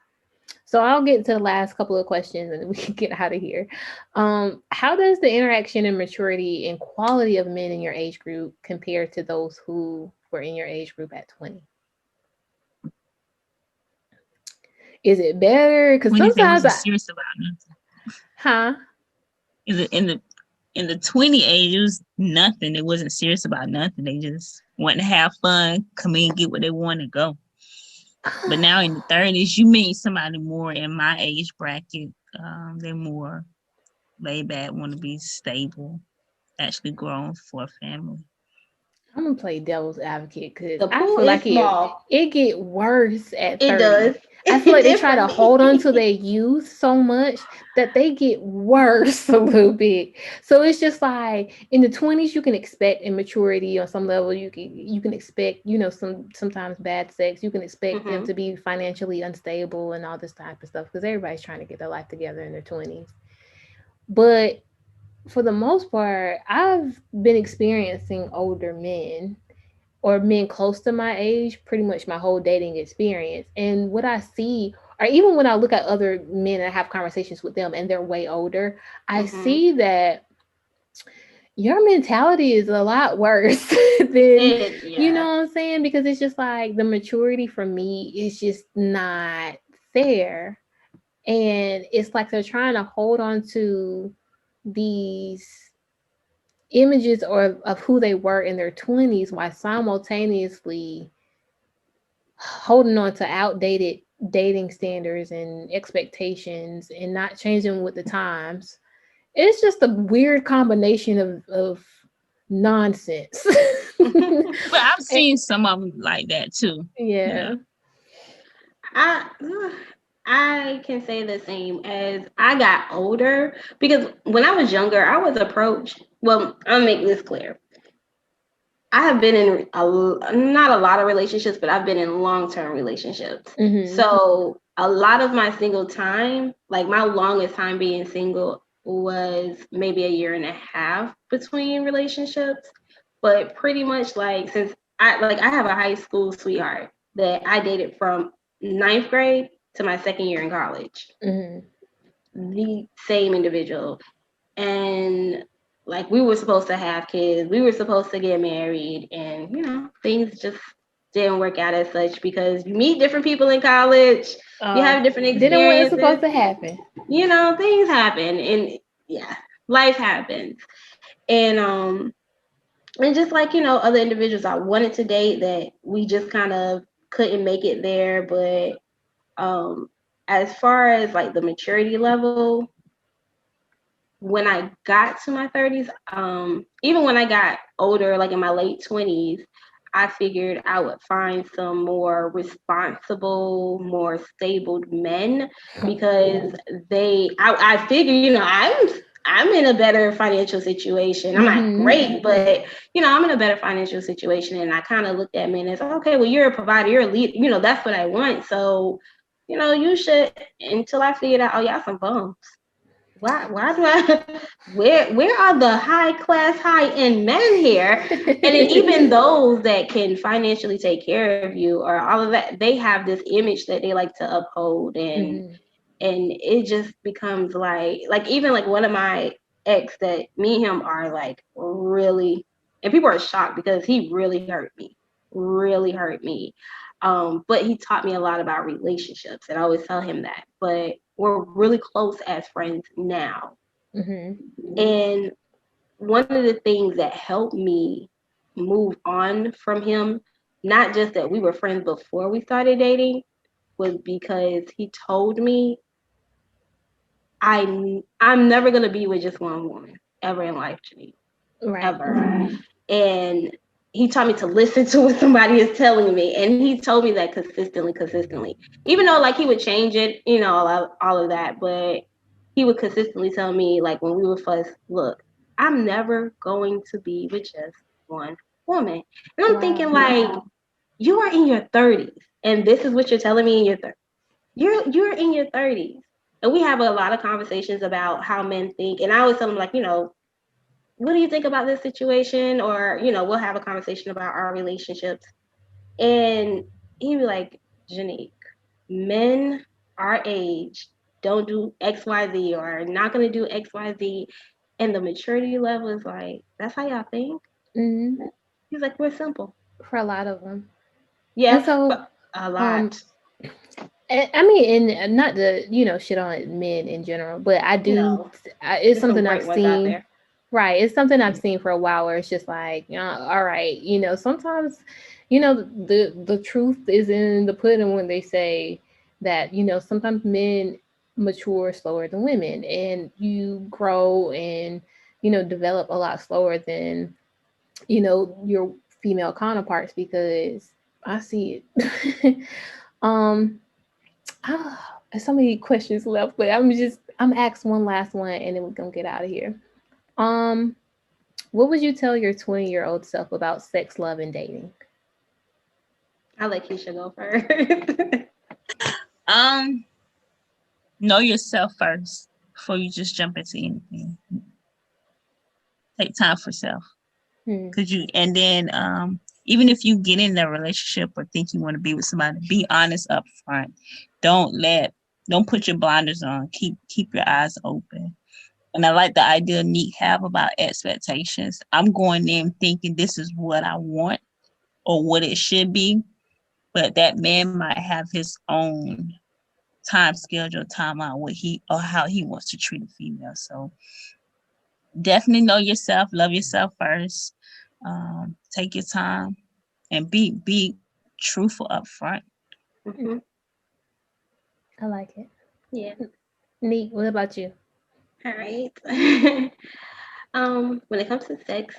So I'll get to the last couple of questions and we can get out of here. How does the interaction and maturity and quality of men in your age group compare to those who were in your age group at 20? Is it better? Because sometimes wasn't serious about nothing. In the 20 age, it was nothing. It wasn't serious about nothing. They just wanted to have fun, come in, get what they want to go. But now in the 30s, you meet somebody more in my age bracket. They're more laid back, want to be stable, actually grown for a family. I'm gonna play devil's advocate because I feel like it get worse at 30. It does. I feel like they try to hold on to their youth so much that they get worse a little bit. So it's just like in the 20s you can expect immaturity on some level. You can expect, sometimes bad sex. You can expect them to be financially unstable and all this type of stuff because everybody's trying to get their life together in their 20s. But for the most part, I've been experiencing older men or men close to my age pretty much my whole dating experience. And what I see, or even when I look at other men and I have conversations with them and they're way older, I see that your mentality is a lot worse than, you know what I'm saying? Because it's just like the maturity for me is just not there. And it's like they're trying to hold on to these images or of who they were in their 20s while simultaneously holding on to outdated dating standards and expectations and not changing with the times. It's just a weird combination of nonsense. But I've seen some of them like that too. Yeah. I can say the same. As I got older, because when I was younger, I was approached. Well, I'll make this clear. I have been in not a lot of relationships, but I've been in long-term relationships. So a lot of my single time, like my longest time being single, was maybe a year and a half between relationships. But pretty much like since I have a high school sweetheart that I dated from 9th grade to my second year in college. The same individual. And like we were supposed to have kids, we were supposed to get married, and things just didn't work out as such because you meet different people in college, you have different experiences. Didn't what was supposed to happen. Things happen, and life happens. And just like, other individuals I wanted to date that we just kind of couldn't make it there. But as far as like the maturity level, when I got to my 30s, even when I got older, like in my late 20s, I figured I would find some more responsible, more stable men because I figured, I'm in a better financial situation. I'm not great, but I'm in a better financial situation. And I kind of looked at men as, okay, well, you're a provider, you're a lead, that's what I want. So, you should, until I figured out, oh, y'all some bums. Why do I where are the high class, high end men here? And then even those that can financially take care of you or all of that, they have this image that they like to uphold, and it just becomes like even like one of my ex that me and him are like really, and people are shocked because he really hurt me. But he taught me a lot about relationships, and I always tell him that. But we're really close as friends now. And one of the things that helped me move on from him, not just that we were friends before we started dating, was because he told me I'm never gonna be with just one woman ever in life, Janine. Right. Ever. And he taught me to listen to what somebody is telling me. And he told me that consistently. Even though like he would change it, all of that, but he would consistently tell me, like when we would fuss, look, I'm never going to be with just one woman. And I'm thinking like, you are in your 30s and this is what you're telling me in your 30s. You're in your 30s. And we have a lot of conversations about how men think. And I always tell them like, what do you think about this situation? Or, we'll have a conversation about our relationships. And he'd be like, Janique, men our age don't do XYZ or are not going to do XYZ. And the maturity level is like, that's how y'all think? He's like, we're simple. For a lot of them. Yeah, and so, a lot. I mean, and not to shit on men in general, but I do. No. It's something I've seen. Right, it's something I've seen for a while where it's just like, all right, sometimes, the truth is in the pudding when they say that sometimes men mature slower than women, and you grow and develop a lot slower than your female counterparts, because I see it. There's so many questions left, but I'm asked one last one and then we're gonna get out of here. What would you tell your 20-year-old self about sex, love, and dating? I'll let Keisha go first. Know yourself first before you just jump into anything. Take time for self. And then even if you get in a relationship or think you want to be with somebody, be honest up front. Don't put your blinders on. Keep your eyes open. And I like the idea Neat have about expectations. I'm going in thinking this is what I want or what it should be, but that man might have his own time schedule, timeline, what he or how he wants to treat a female. So definitely know yourself, love yourself first. Take your time and be truthful up front. I like it. Yeah. Neat. What about you? All right. When it comes to sex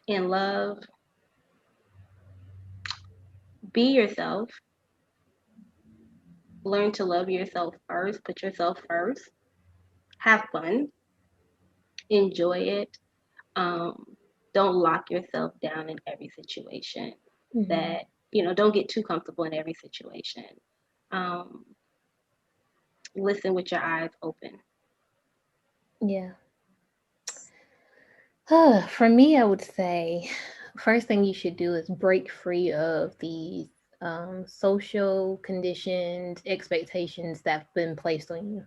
and love, be yourself. Learn to love yourself first. Put yourself first. Have fun. Enjoy it. Don't lock yourself down in every situation. That don't get too comfortable in every situation. Listen with your eyes open. Yeah. For me, I would say first thing you should do is break free of these social conditioned expectations that've been placed on you.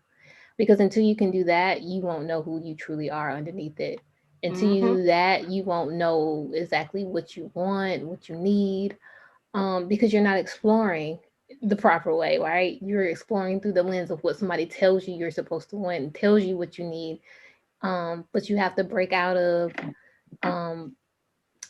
Because until you can do that, you won't know who you truly are underneath it. Until you do that, you won't know exactly what you want, what you need, because you're not exploring the proper way, right? You're exploring through the lens of what somebody tells you you're supposed to want and tells you what you need. But you have to break out of um,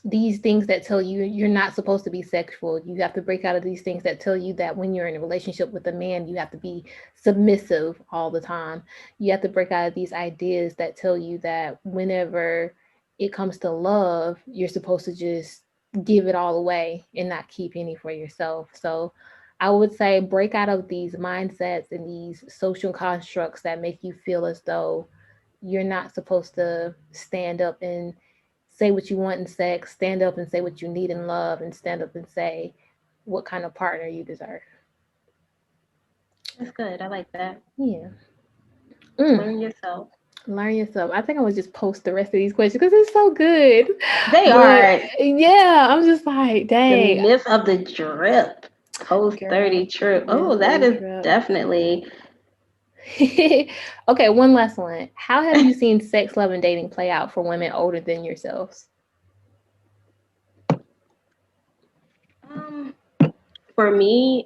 these things that tell you you're not supposed to be sexual. You have to break out of these things that tell you that when you're in a relationship with a man, you have to be submissive all the time. You have to break out of these ideas that tell you that whenever it comes to love, you're supposed to just give it all away and not keep any for yourself. So I would say break out of these mindsets and these social constructs that make you feel as though you're not supposed to stand up and say what you want in sex, stand up and say what you need in love, and stand up and say what kind of partner you deserve. That's good. I like that. Yeah. Learn yourself. Learn yourself. I think I would just post the rest of these questions because it's so good. They But are yeah, I'm just like, the dang, myth of the drip. Post girl, 30 trip. this Oh, that is is real. definitely. Okay, one last one. How have you seen sex, love, and dating play out for women older than yourselves? Um, for me,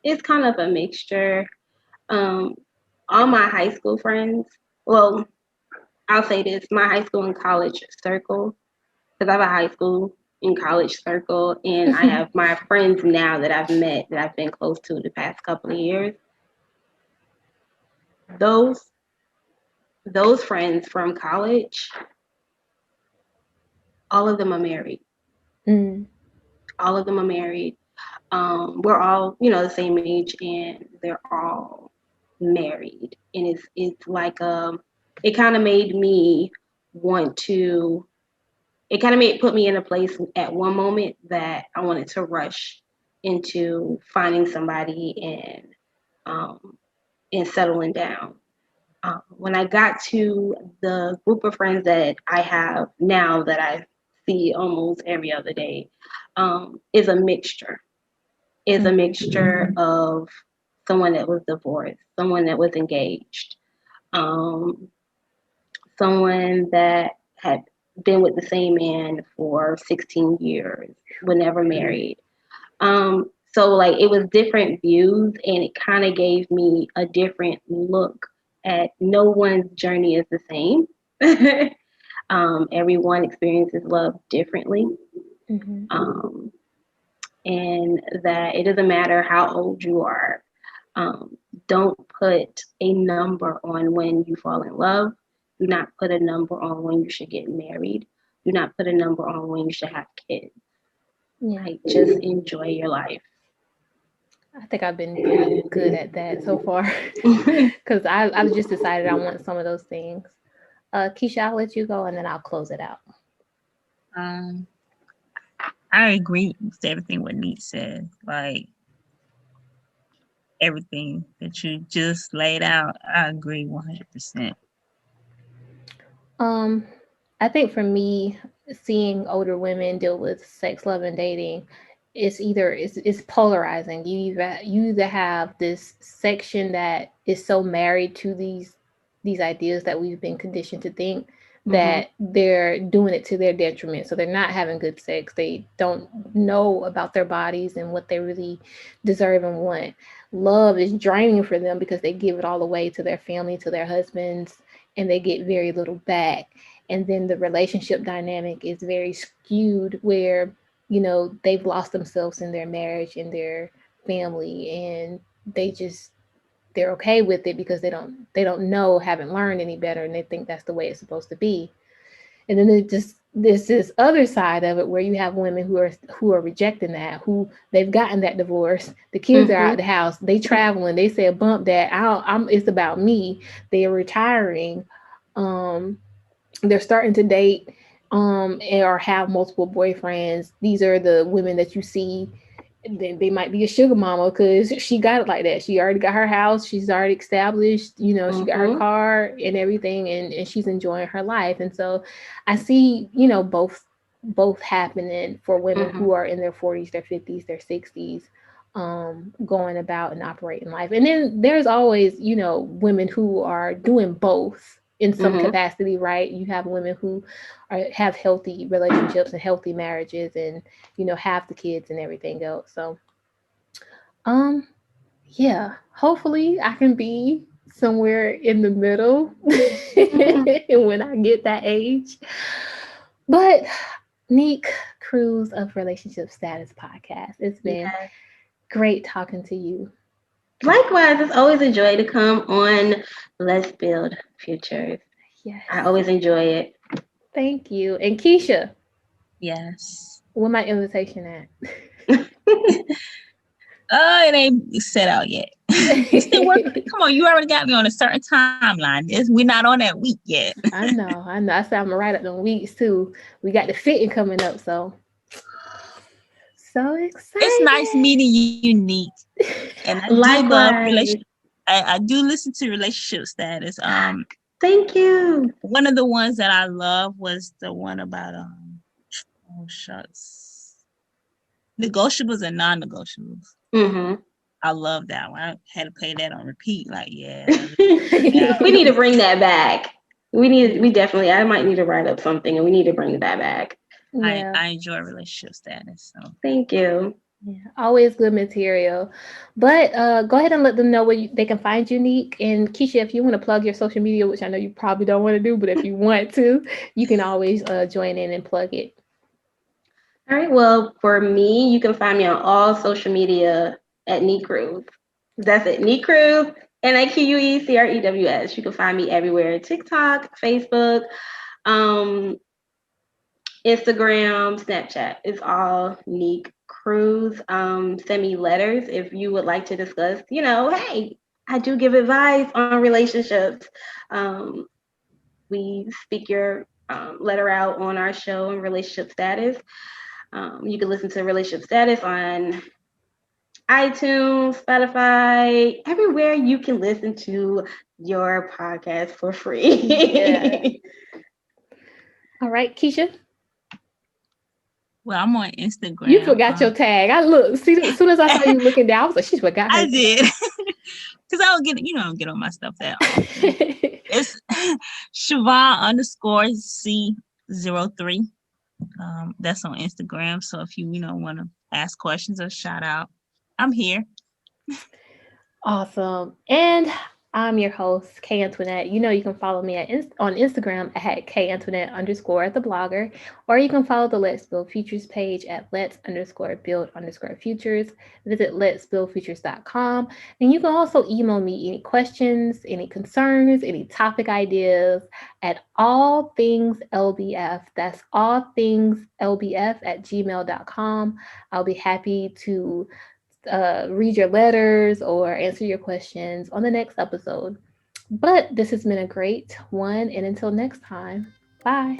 it's kind of a mixture. Um, all my high school friends, well, I'll say this, my high school and college circle, because I have a high school and college circle, and I have my friends now that I've met that I've been close to the past couple of years. Those those friends from college, all of them are married. Mm. All of them are married. We're all, the same age, and they're all married. And it's like it kind of made me want to. It kind of made put me in a place at one moment that I wanted to rush into finding somebody um, and settling down. When I got to the group of friends that I have now that I see almost every other day, is a mixture. Is a Mm-hmm. mixture of someone that was divorced, someone that was engaged, um, someone that had been with the same man for 16 years, were never married. So like it was different views, and it kind of gave me a different look at no one's journey is the same. Everyone experiences love differently. Mm-hmm. Um, and that it doesn't matter how old you are. Um, don't put a number on when you fall in love. Do not put a number on when you should get married. Do not put a number on when you should have kids. Yeah. Like, just enjoy your life. I think I've been pretty good at that so far because I've just decided I want some of those things. Keisha, I'll let you go and then I'll close it out. Um, I agree with everything what Neat said. Like everything that you just laid out, I agree 100%. Um, I think for me, seeing older women deal with sex, love, and dating, it's polarizing. You either have this section that is so married to these ideas that we've been conditioned to think Mm-hmm. that they're doing it to their detriment. So they're not having good sex. They don't know about their bodies and what they really deserve and want. Love is draining for them because they give it all away to their family, to their husbands, and they get very little back. And then the relationship dynamic is very skewed where, they've lost themselves in their marriage and their family, and they're okay with it because they don't know, haven't learned any better, and they think that's the way it's supposed to be. And then it just there's this other side of it where you have women who are rejecting that, who they've gotten that divorce, the kids are out Mm-hmm. of the house, they traveling, they said bump that, I'm it's about me. They're retiring, um they're starting to date, or have multiple boyfriends. These are the women that you see. They might be a sugar mama because she got it like that. She already got her house. She's already established. She got her Mm-hmm. car and everything, and she's enjoying her life. And so, I see both happening for women Mm-hmm. who are in their 40s, their 50s, their 60s, going about and operating life. And then there's always women who are doing both in some Mm-hmm. capacity, right? You have women who have healthy relationships and healthy marriages, and have the kids and everything else. So, um, yeah, hopefully I can be somewhere in the middle when I get that age. But Neek Cruz of Relationship Status Podcast, it's been Yes. great talking to you. Likewise, it's always a joy to come on Let's Build Futures. Yes, I always enjoy it. thank you. And Keisha, Yes. where my invitation at? It ain't set out yet. You still working? Come on, you already got me on a certain timeline. We're not on that week yet. I know. I said I'm gonna write up them weeks too. We got the fitting coming up, so excited. It's nice meeting you, Unique. And I do love relationship. I do listen to relationship status. Thank you. One of the ones that I love was the one about oh shucks, negotiables and non-negotiables. Mm-hmm. I love that one. I had to play that on repeat. Like, yeah. We need to bring that back. We definitely. I might need to write up something, and we need to bring that back. Yeah. I enjoy relationship status. So thank you. Yeah, always good material. But go ahead and let them know where they can find Unique. And Keisha, if you want to plug your social media, which I know you probably don't want to do, but if you want to, you can always join in and plug it. All right. Well, for me, you can find me on all social media at Neat Cruz. That's it. Neat Cruz, NAQUECREWS. You can find me everywhere: TikTok, Facebook, Instagram, Snapchat. It's all Neat Cruz. Send me letters if you would like to discuss. Hey, I do give advice on relationships. We speak your letter out on our show in Relationship Status. You can listen to Relationship Status on iTunes, Spotify, everywhere you can listen to your podcast for free. Yeah. All right, Keisha. Well, I'm on Instagram. You forgot your tag. I looked. See, as soon as I saw you looking down, I was like, she forgot her I did. Because I don't get on my stuff that often. It's Siobhan_C03. That's on Instagram. So if you want to ask questions or shout out, I'm here. Awesome. And I'm your host, K Antoinette. You can follow me on Instagram at K_Antoinette_the blogger, or you can follow the Let's Build Futures page at Let's_Build_Futures. Visit letsbuildfutures.com. And you can also email me any questions, any concerns, any topic ideas at allthingslbf. That's allthingslbf@gmail.com. I'll be happy to read your letters or answer your questions on the next episode. But this has been a great one, and until next time, bye.